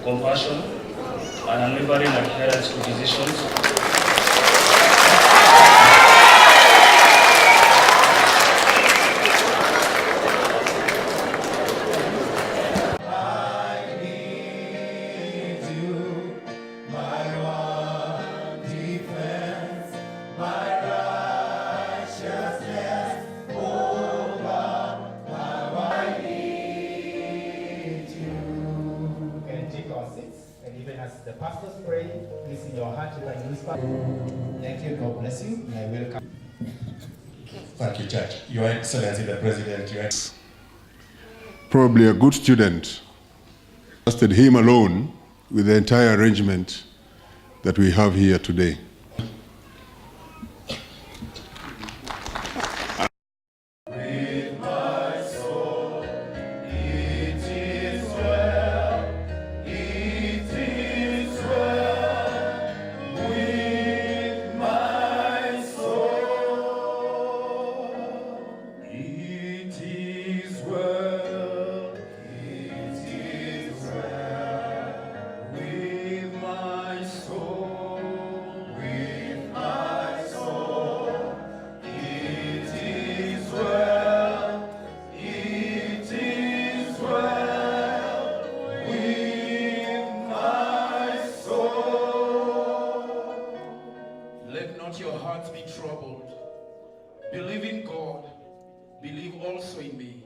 Compassion and unwavering adherence to decisions. The pastors pray, please in your heart you can whisper. Thank you, God bless you, and I welcome. Thank you, Church. Your Excellency the President, probably a good student, trusted him alone with the entire arrangement that we have here today. Your hearts be troubled. Believe in God, believe also in me.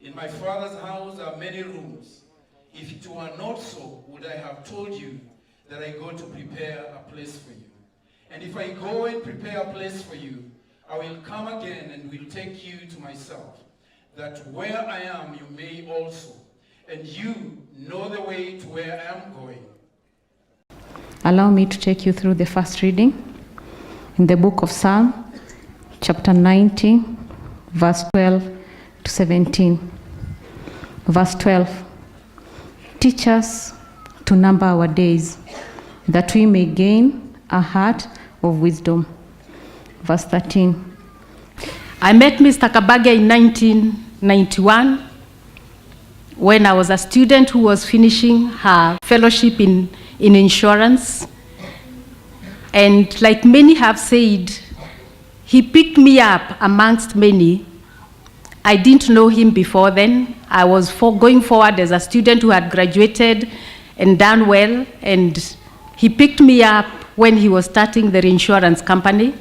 In my Father's house are many rooms. If it were not so, would I have told you that I go to prepare a place for you? And if I go and prepare a place for you, I will come again and will take you to myself, that where I am you may also, and you know the way to where I am going. Allow me to take you through the first reading in the book of Psalm, chapter 90, verse 12 to 17. Verse 12, teach us to number our days, that we may gain a heart of wisdom. Verse 13, I met Mr. Kabage in 1991 when I was a student who was finishing her fellowship in insurance. And like many have said, he picked me up amongst many. I didn't know him before then. I was going forward as a student who had graduated and done well, and he picked me up when he was starting the insurance company.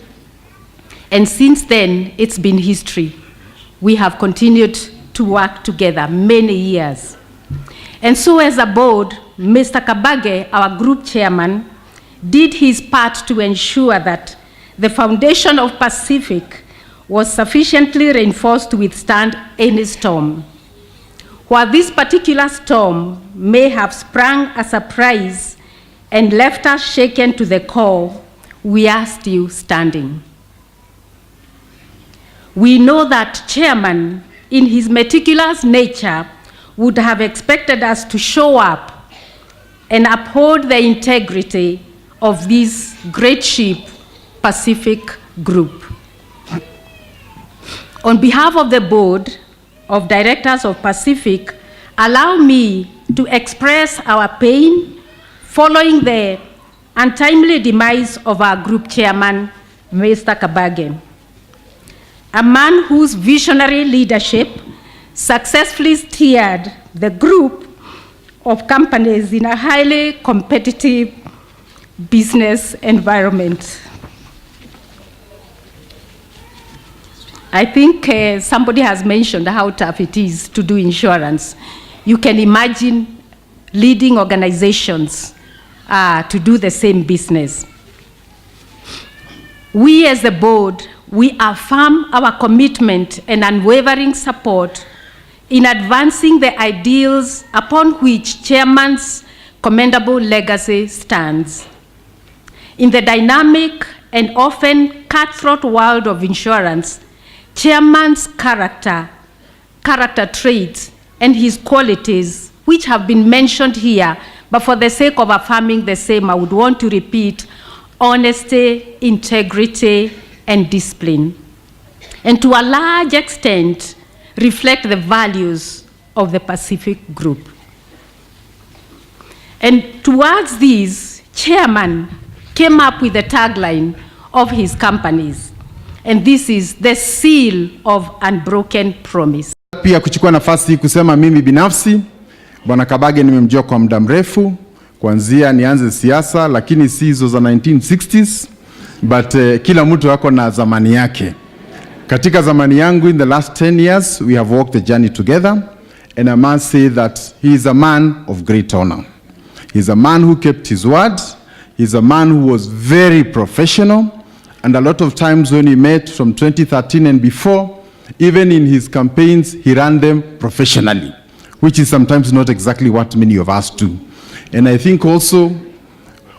And since then, it's been history. We have continued to work together many years. And so as a board, Mr. Kabage, our group chairman, did his part to ensure that the foundation of Pacific was sufficiently reinforced to withstand any storm. While this particular storm may have sprung a surprise and left us shaken to the core, we are still standing. We know that Chairman, in his meticulous nature, would have expected us to show up and uphold the integrity of this great ship, Pacific Group. On behalf of the Board of Directors of Pacific, allow me to express our pain following the untimely demise of our group chairman, Mr. Kabage, a man whose visionary leadership successfully steered the group of companies in a highly competitive business environment. I think somebody has mentioned how tough it is to do insurance. You can imagine leading organizations to do the same business. We as the board, we affirm our commitment and unwavering support in advancing the ideals upon which Chairman's commendable legacy stands. In the dynamic and often cutthroat world of insurance, Chairman's character traits, and his qualities, which have been mentioned here, but for the sake of affirming the same, I would want to repeat, honesty, integrity, and discipline, and to a large extent reflect the values of the Pacific Group. And towards these, Chairman came up with the tagline of his companies, and this is the seal of unbroken promise. Pia kuchukua nafasi kusema mimi binafsi Bwana Kabage nimemjua kwa muda mrefu, kuanzia nianze siasa, lakini si hizo za 1960s, but kila mtu wako na zamani yake. Katika zamani yangu, in the last 10 years, we have walked the journey together, and I must say that he is a man of great honor. He's a man who kept his word. He's a man who was very professional, and a lot of times when we met from 2013 and before, even in his campaigns, he ran them professionally, which is sometimes not exactly what many of us do. And I think also,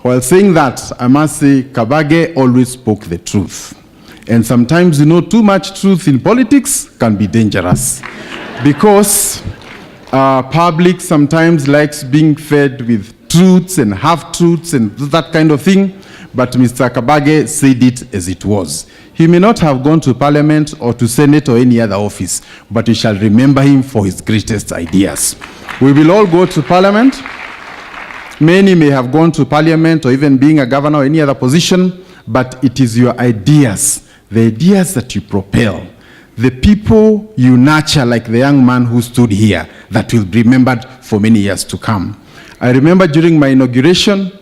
while saying that, I must say Kabage always spoke the truth. And sometimes, you know, too much truth in politics can be dangerous because public sometimes likes being fed with truths and half-truths and that kind of thing. But Mr. Kabage said it as it was. He may not have gone to Parliament or to Senate or any other office, but we shall remember him for his greatest ideas. We will all go to Parliament. Many may have gone to Parliament or even being a governor or any other position, but it is your ideas, the ideas that you propel, the people you nurture, like the young man who stood here, that will be remembered for many years to come. I remember during my inauguration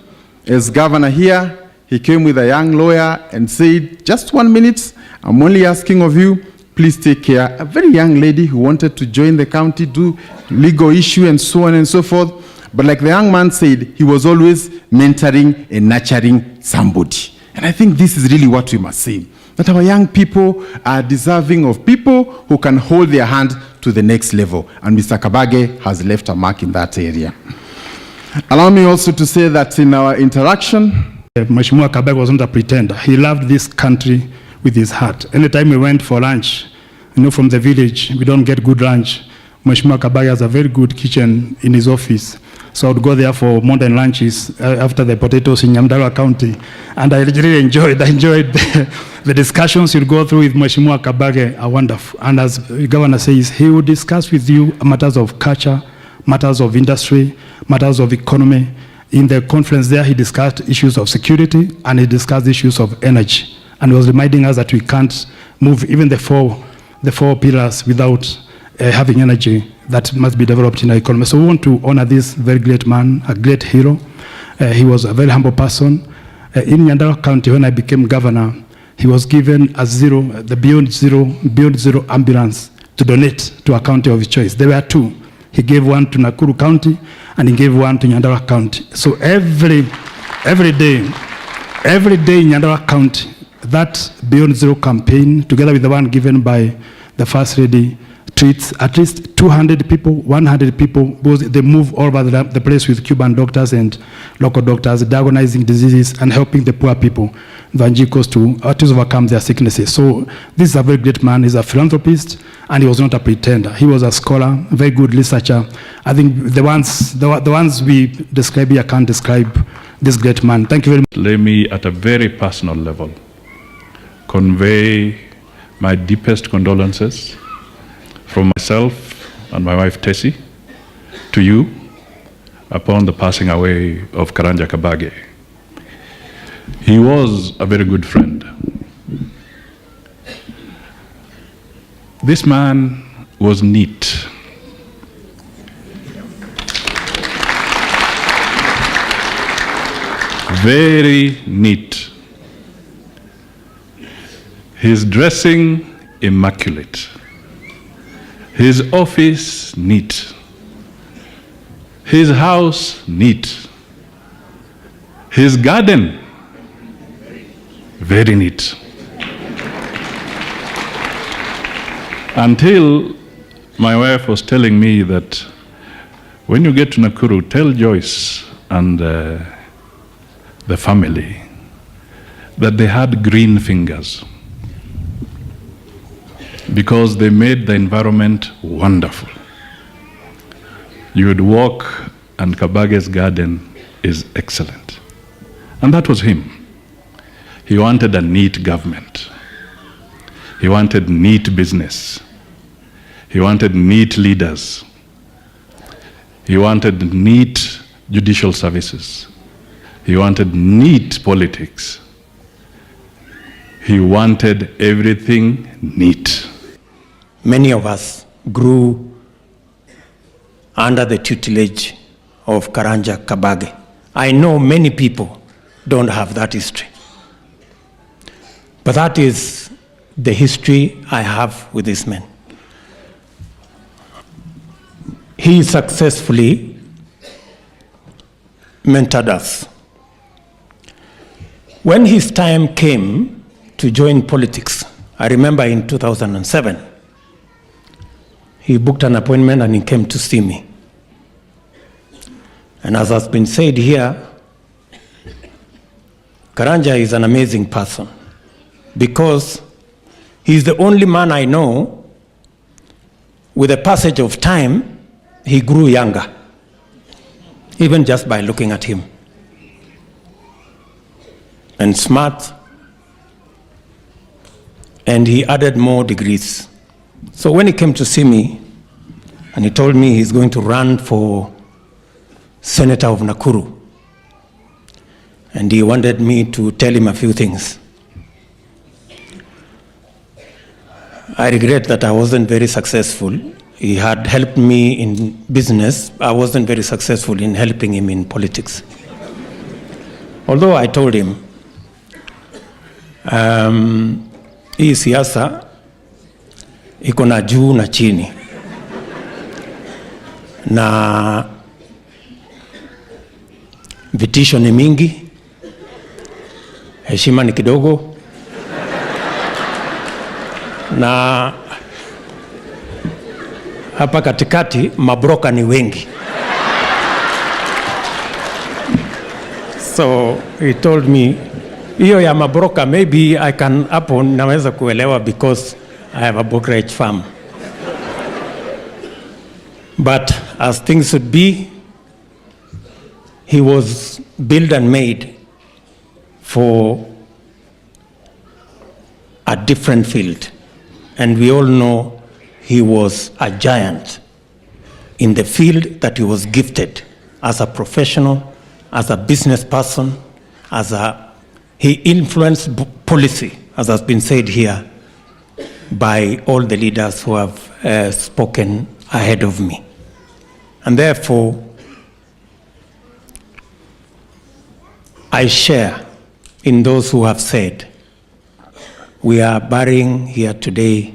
as governor here, he came with a young lawyer and said, just 1 minute, I'm only asking of you, please take care. A very young lady who wanted to join the county, do legal issue and so on and so forth. But like the young man said, he was always mentoring and nurturing somebody. And I think this is really what we must say, that our young people are deserving of people who can hold their hand to the next level. And Mr. Kabage has left a mark in that area. Allow me also to say that in our interaction, Mheshimiwa Kabage wasn't a pretender. He loved this country with his heart. Anytime we went for lunch, you know, from the village, we don't get good lunch. Mheshimiwa Kabage has a very good kitchen in his office. So I would go there for modern lunches after the potatoes in Nyandarua County. And I really enjoyed the discussions you'd go through with Mheshimiwa Kabage are wonderful. And as the governor says, he would discuss with you matters of culture, matters of industry, matters of economy. In the conference there, he discussed issues of security and he discussed issues of energy. And he was reminding us that we can't move even the four pillars without having energy that must be developed in our economy. So we want to honor this very great man, a great hero. He was a very humble person. In Nyandarua County, when I became governor, he was given the Beyond Zero ambulance to donate to a county of his choice. There were two. He gave one to Nakuru County and he gave one to Nyandarua County. So every day in Nyandarua County, that Beyond Zero campaign, together with the one given by the First Lady, treats at least 200 people, 100 people, because they move all over the place with Cuban doctors and local doctors, diagnosing diseases and helping the poor people, Vanjikos, to overcome their sicknesses. So this is a very great man. He's a philanthropist, and he was not a pretender. He was a scholar, a very good researcher. I think the ones we describe here can't describe this great man. Thank you very much. Let me, at a very personal level, convey my deepest condolences from myself and my wife Tessie to you upon the passing away of Karanja Kabage. He was a very good friend. This man was neat. Very neat. His dressing immaculate. His office neat. His house neat. His garden very neat. Until my wife was telling me that when you get to Nakuru, tell Joyce and the family that they had green fingers, because they made the environment wonderful. You would walk and Kabage's garden is excellent. And that was him. He wanted a neat government. He wanted neat business. He wanted neat leaders. He wanted neat judicial services. He wanted neat politics. He wanted everything neat. Many of us grew under the tutelage of Karanja Kabage. I know many people don't have that history. But that is the history I have with this man. He successfully mentored us. When his time came to join politics, I remember in 2007, he booked an appointment and he came to see me. And as has been said here, Karanja is an amazing person because he's the only man I know, with the passage of time, he grew younger, even just by looking at him. And smart, and he added more degrees. So when he came to see me, and he told me he's going to run for Senator of Nakuru, and he wanted me to tell him a few things. I regret that I wasn't very successful. He had helped me in business. I wasn't very successful in helping him in politics. Although I told him, hii siasa iko na juu na chini, na vitisho ni mingi, heshima ni kidogo, na hapa katikati mabroka ni wengi. So he told me, hiyo ya mabroka maybe I can hapo naweza kuelewa because I have a brokerage firm. But as things should be, he was built and made for a different field. And we all know he was a giant in the field that he was gifted as a professional, as a business person, he influenced policy, as has been said here by all the leaders who have spoken ahead of me. And therefore, I share in those who have said, we are burying here today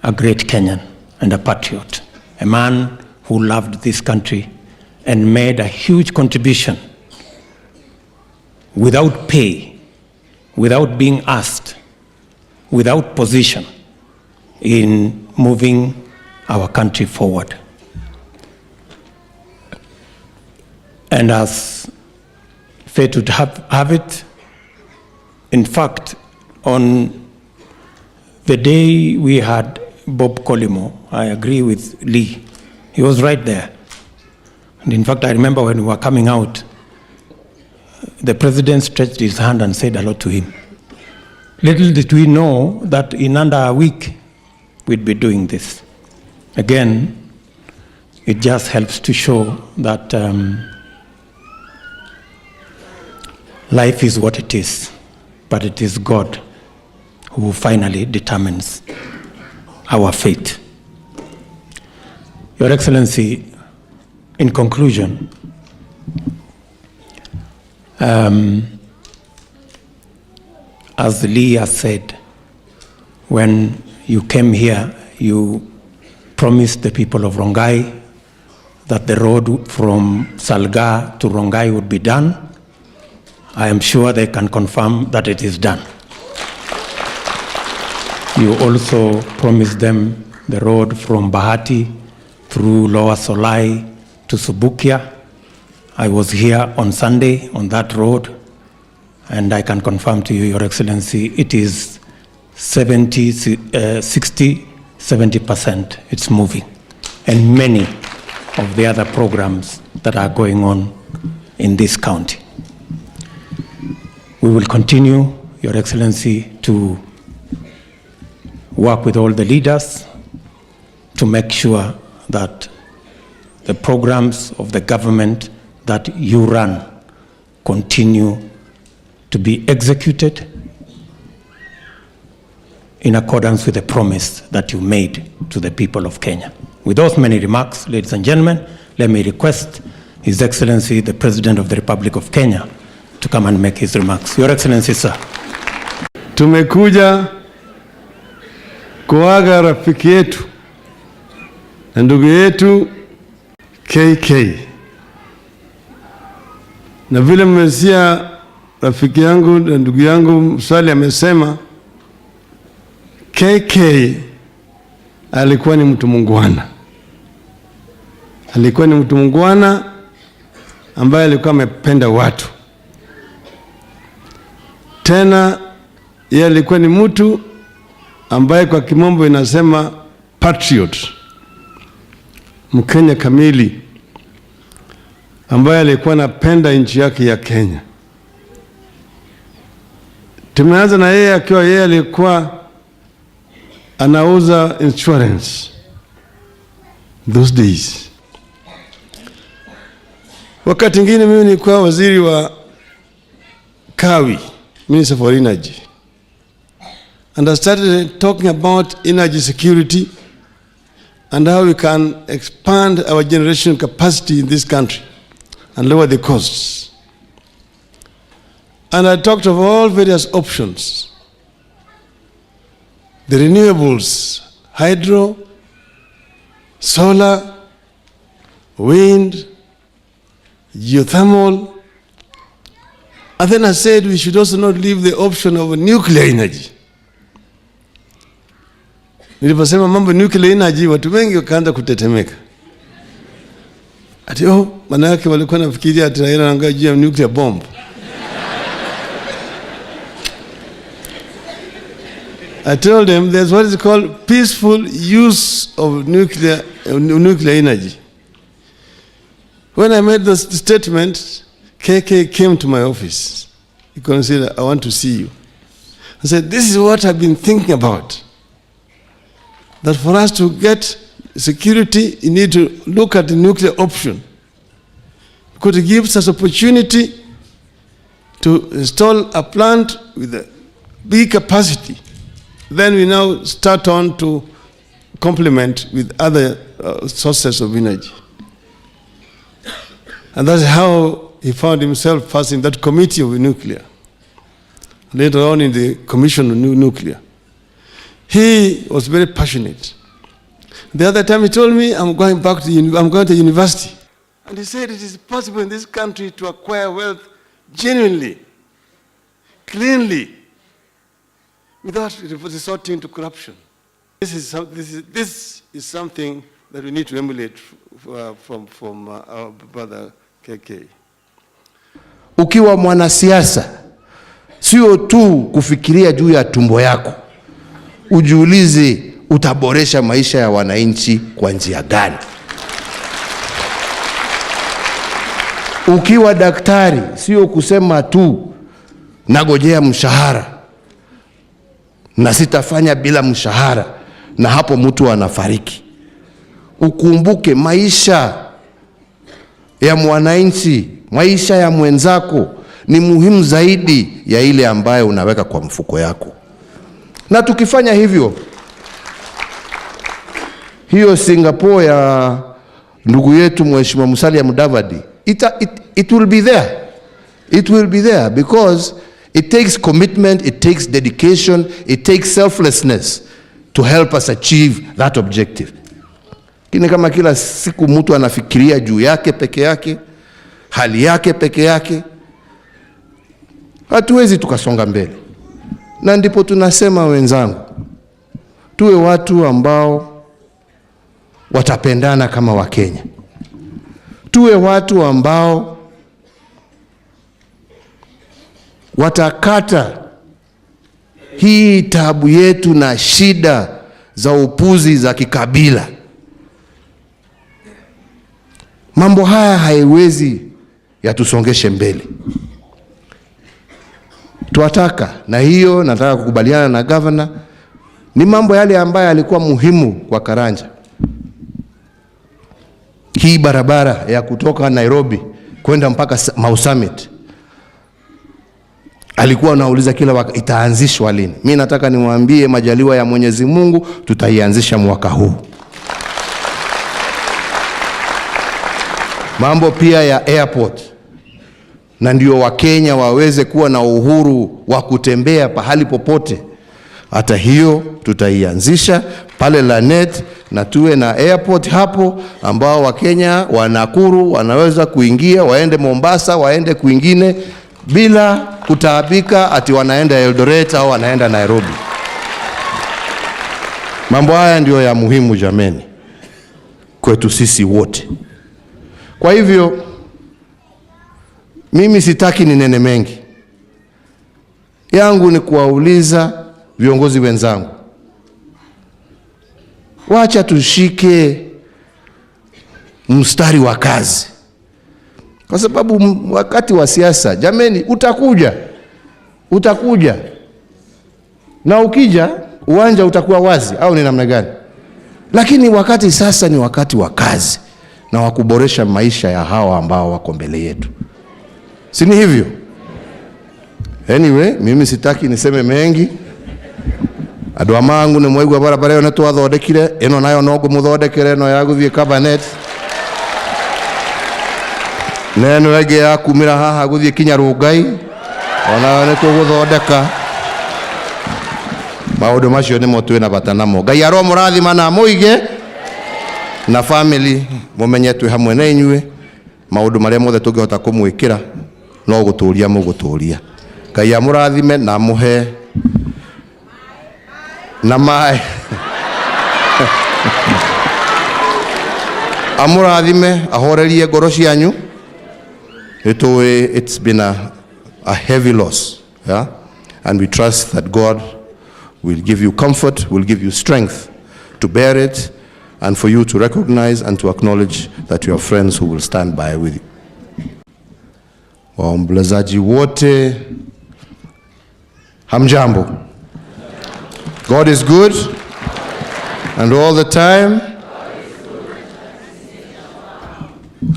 a great Kenyan and a patriot, a man who loved this country and made a huge contribution without pay, without being asked, without position in moving our country forward. And as fate would have it, in fact, on the day we had Bob Colimo, I agree with Lee, he was right there. And in fact, I remember when we were coming out, the president stretched his hand and said hello to him. Little did we know that in under a week, we'd be doing this. Again, it just helps to show that life is what it is, but it is God who finally determines our fate. Your Excellency, in conclusion, as Lee has said, when you came here, you promised the people of Rongai that the road from Salga to Rongai would be done. I am sure they can confirm that it is done. You also promised them the road from Bahati through Lower Solai to Subukia. I was here on Sunday on that road, and I can confirm to you, Your Excellency, it is 60-70%. It's moving. And many of the other programs that are going on in this county. We will continue, Your Excellency, to work with all the leaders to make sure that the programs of the government that you run continue to be executed in accordance with the promise that you made to the people of Kenya. With those many remarks, ladies and gentlemen, let me request His Excellency, the President of the Republic of Kenya, to come and make his remarks. Your Excellency, sir. Tumekuja kuaga rafiki yetu na ndugu yetu KK. Na vile mmesikia rafiki yangu na ndugu yangu Musalia amesema, KK alikuwa ni mtu mungwana. Alikuwa ni mtu mungwana ambaye alikuwa amependa watu. Tena yeye alikuwa ni mtu ambaye kwa kimombo inasema patriot, Mkenya kamili, ambaye alikuwa anapenda nchi yake ya Kenya. Tumeanza na yeye akiwa yeye alikuwa anauza insurance those days. Wakati mwingine mimi nilikuwa waziri wa Kawi, Minister for Energy, and I started talking about energy security and how we can expand our generation capacity in this country and lower the costs. And I talked of all various options. The renewables, hydro, solar, wind, geothermal. And then I said we should also not leave the option of nuclear energy. Niliposema mambo nuclear energy, watu wengi wakaanza kutetemeka. Ati maana yake walikuwa nafikiria ati Raila anaongea juu ya nuclear bomb. I told them there's what is called peaceful use of nuclear energy. When I made the statement, KK came to my office. He said, I want to see you. I said, this is what I've been thinking about. That for us to get security, you need to look at the nuclear option, because it gives us opportunity to install a plant with a big capacity. Then we now start on to complement with other sources of energy. And that's how he found himself first in that committee of nuclear, later on in the commission of nuclear. He was very passionate. The other time he told me, I'm going to university. And he said it is possible in this country to acquire wealth genuinely, cleanly, without resorting to corruption. This is something that we need to emulate from our brother KK. Ukiwa mwanasiasa, sio tu kufikiria juu ya tumbo yako. Ujiulize utaboresha maisha ya wananchi kwa njia gani? Ukiwa daktari, sio kusema tu nagojea mshahara na sitafanya bila mshahara, na hapo mtu anafariki. Ukumbuke maisha ya mwananchi, maisha ya mwenzako ni muhimu zaidi ya ile ambayo unaweka kwa mfuko yako. Na tukifanya hivyo, hiyo Singapore ya ndugu yetu Mheshimiwa Musalia Mudavadi, it will be there. It will be there because it takes commitment, it takes dedication, it takes selflessness to help us achieve that objective. Kini kama kila siku mtu anafikiria juu yake peke yake, hali yake peke yake, hatuwezi tukasonga mbele. Na ndipo tunasema wenzangu, tuwe watu ambao watapendana kama Wakenya. Tuwe watu ambao watakata hii tabu yetu na shida za upuzi za kikabila. Mambo haya haiwezi yatusongeshe mbele. Tuwataka, na hiyo nataka kukubaliana na governor, ni mambo yale ambayo yalikuwa muhimu kwa Karanja. Hii barabara ya kutoka Nairobi kwenda mpaka Mau Summit, alikuwa anauliza kila wakati itaanzishwa lini. Mimi nataka nimwambie majaliwa ya Mwenyezi Mungu tutaianzisha mwaka huu. Mambo pia ya airport, na ndio Wakenya waweze kuwa na uhuru wa kutembea pahali popote. Hata hiyo tutaianzisha pale Lanet, na tuwe na airport hapo ambao Wakenya wa Nakuru wanaweza kuingia, waende Mombasa, waende kwingine bila kutaabika ati wanaenda Eldoret au wanaenda Nairobi. Mambo haya ndio ya muhimu jameni kwetu sisi wote. Kwa hivyo mimi sitaki ninene mengi. Yangu ni kuwauliza viongozi wenzangu, wacha tushike mstari wa kazi, kwa sababu wakati wa siasa jameni utakuja na ukija uwanja utakuwa wazi, au ni namna gani? Lakini wakati sasa ni wakati wa kazi na wa kuboresha maisha ya hawa ambao wako mbele yetu, si ni hivyo? Anyway, mimi sitaki niseme mengi. Andũ amangu nĩ mwaigua barabara ĩyo nĩ twathondekire, ĩno nayo no ngũmũthondekere, ĩno ya gũthiĩ Cabernet, na ĩno ĩngĩ ya kumĩra haha gũthiĩ kinya Rũngai, ona nĩ tũgũthondeka. Maũndũ macio nĩmo twĩna bata namo. Ngai aromũrathima na mũige na family mũmenye twĩ hamwe na inyuĩ. Maũndũ marĩa mothe tũngĩhota kũmwĩkĩra no gũtũũria mũgũtũũria. Ngai amũrathime na mũhe na mai amurathime ahorerie ngoro cianyu. It's been a heavy loss, yeah? And we trust that God will give you comfort, will give you strength to bear it, and for you to recognize and to acknowledge that you have friends who will stand by with you. Waombolezaji wote, hamjambo. God is good, and all the time.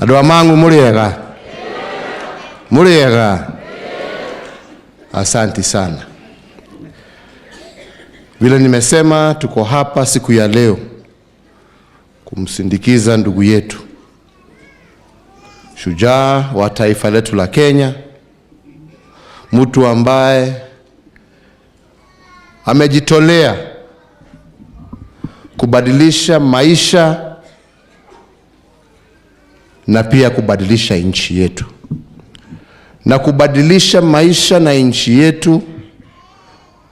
Andũ amangu muriega? Muriega? Asante sana. Vile nimesema, tuko hapa siku ya leo kumsindikiza ndugu yetu, shujaa wa taifa letu la Kenya, mtu ambaye amejitolea kubadilisha maisha na pia kubadilisha nchi yetu, na kubadilisha maisha na nchi yetu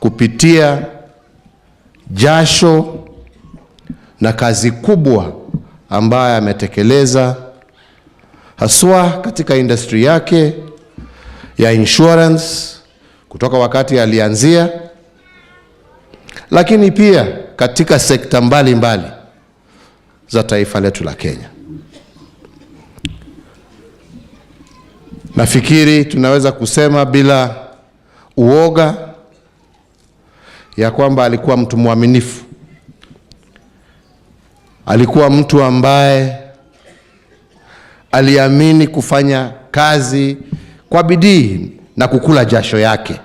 kupitia jasho na kazi kubwa ambayo ametekeleza, haswa katika industry yake ya insurance kutoka wakati alianzia, lakini pia katika sekta mbalimbali za taifa letu la Kenya. Nafikiri tunaweza kusema bila uoga ya kwamba alikuwa mtu mwaminifu. Alikuwa mtu ambaye aliamini kufanya kazi kwa bidii na kukula jasho yake.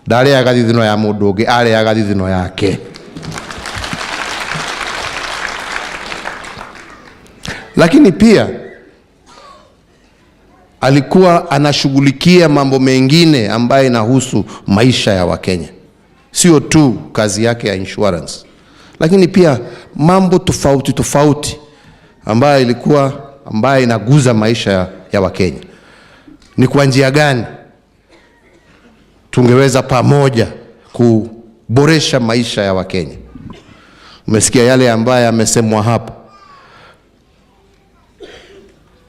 Dale ya gathithino ya mudoge, ale ya gathithino yake. Lakini pia alikuwa anashughulikia mambo mengine ambayo inahusu maisha ya Wakenya. Sio tu kazi yake ya insurance, lakini pia mambo tofauti ambayo inaguza maisha ya Wakenya. Ni kwa njia gani tungeweza pamoja kuboresha maisha ya Wakenya? Umesikia yale ambayo yamesemwa hapo,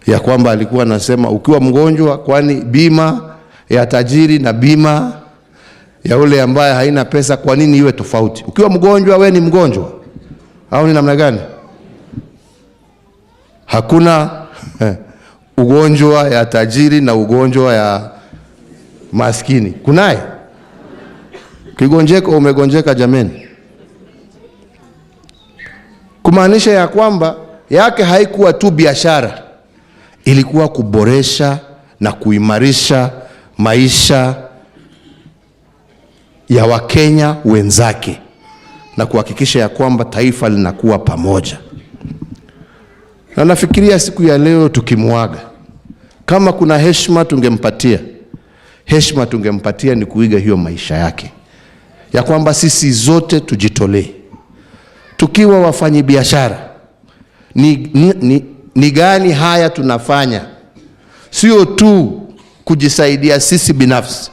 ya kwamba alikuwa anasema ukiwa mgonjwa, kwani bima ya tajiri na bima ya ule ambaye haina pesa kwa nini iwe tofauti? Ukiwa mgonjwa we ni mgonjwa, au ni namna gani? Hakuna ugonjwa ya tajiri na ugonjwa ya maskini. Kunaye? Kigonjeka umegonjeka jameni. Kumaanisha ya kwamba yake haikuwa tu biashara, ilikuwa kuboresha na kuimarisha maisha ya Wakenya wenzake na kuhakikisha ya kwamba taifa linakuwa pamoja. Na nafikiria siku ya leo tukimwaga, kama kuna heshima tungempatia ni kuiga hiyo maisha yake, ya kwamba sisi zote tujitolee. Tukiwa wafanyi biashara, ni gani haya tunafanya? Sio tu kujisaidia sisi binafsi,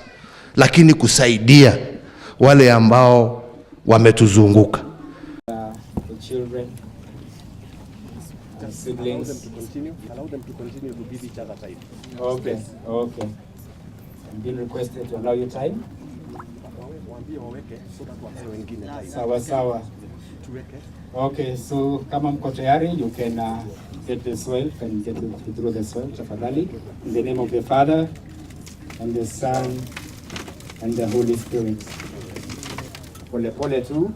lakini kusaidia wale ambao wametuzunguka. Siblings. Allow them to continue to give each other time. Okay. I'm being requested to allow you time. Sawa. Okay, so kama mko tayari, you can get the soil, can get through the soil, tafadhali. In the name of the Father, and the Son, and the Holy Spirit. Pole tu.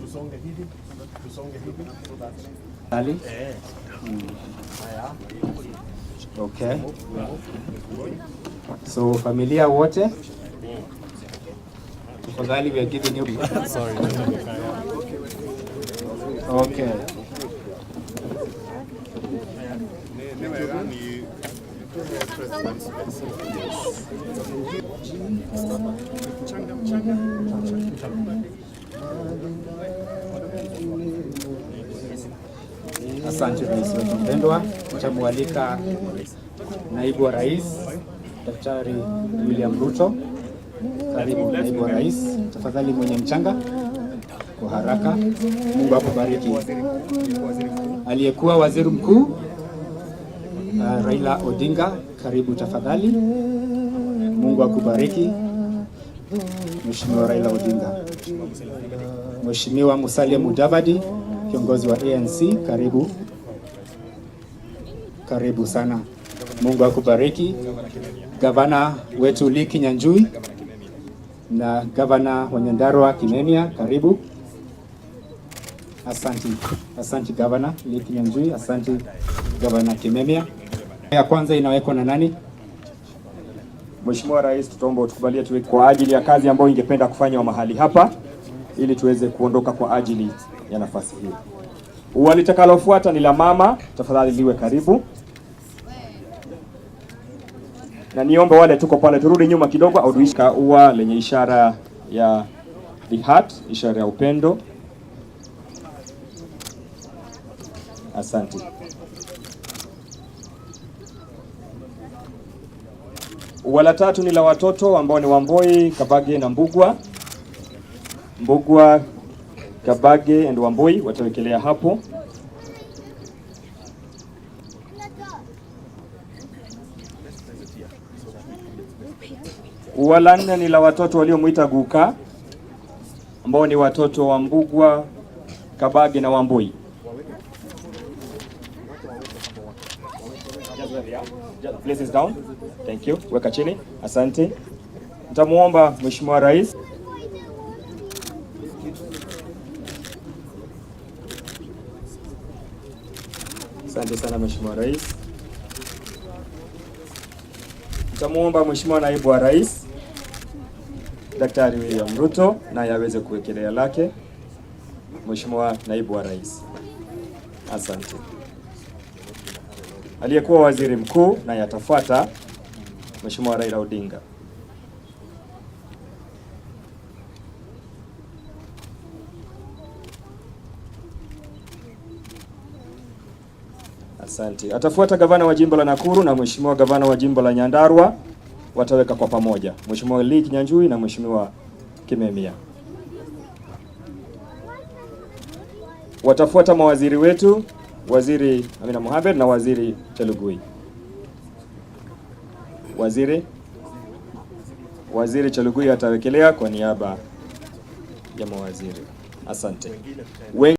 Tusonge hivi so that okay. So familia wote, tafadhali, we are giving you sorry. Okay. Asante Rais wetu mpendwa. Nitamwalika Naibu wa Rais Daktari William RUTO. Karibu Naibu wa Rais, tafadhali mwenye mchanga kwa haraka. Mungu akubariki. Aliyekuwa Waziri Mkuu Raila Odinga, karibu tafadhali. Mungu akubariki. Mheshimiwa Raila Odinga. Mheshimiwa Musalia Mudavadi, kiongozi wa ANC, karibu sana. Mungu akubariki. Gavana wetu Lee Kinyanjui na Gavana wa Nyandarua Kimemia, karibu. Asante Gavana Lee Kinyanjui, asante Gavana Kimemia. Ya kwanza inawekwa na nani? Mheshimiwa Rais, tutaomba utukubalie tuwe kwa ajili ya kazi ambayo ingependa kufanywa mahali hapa ili tuweze kuondoka kwa ajili ya nafasi hii. Ua litakalofuata ni la mama, tafadhali liwe karibu. Na niombe wale tuko pale turudi nyuma kidogo au tuishika ua lenye ishara ya the heart, ishara ya upendo. Asante. Ua la tatu ni la watoto ambao ni Wamboi, Kabage na Mbugua. Mbugua, Kabage and Wamboi watawekelea hapo. Ua la nne ni la watoto waliomuita Guka ambao ni watoto wa Mbugua, Kabage na Wamboi. Just place this down. Thank you. Weka chini. Asante. Nitamuomba Mheshimiwa Rais Asante sana Mheshimiwa Rais. Nitamuomba Mheshimiwa Naibu wa Rais Daktari William RUTO naye aweze kuwekelea lake. Mheshimiwa Naibu wa Rais. Asante. Aliyekuwa Waziri Mkuu naye atafuata Mheshimiwa Raila Odinga. Asante. Atafuata Gavana wa Jimbo la Nakuru na Mheshimiwa Gavana wa Jimbo la Nyandarua wataweka kwa pamoja. Mheshimiwa Lee Kinyanjui na Mheshimiwa Kimemia. Watafuata mawaziri wetu, Waziri Amina Mohamed na Waziri Chelugui. Waziri Chelugui atawekelea kwa niaba ya mawaziri. Asante.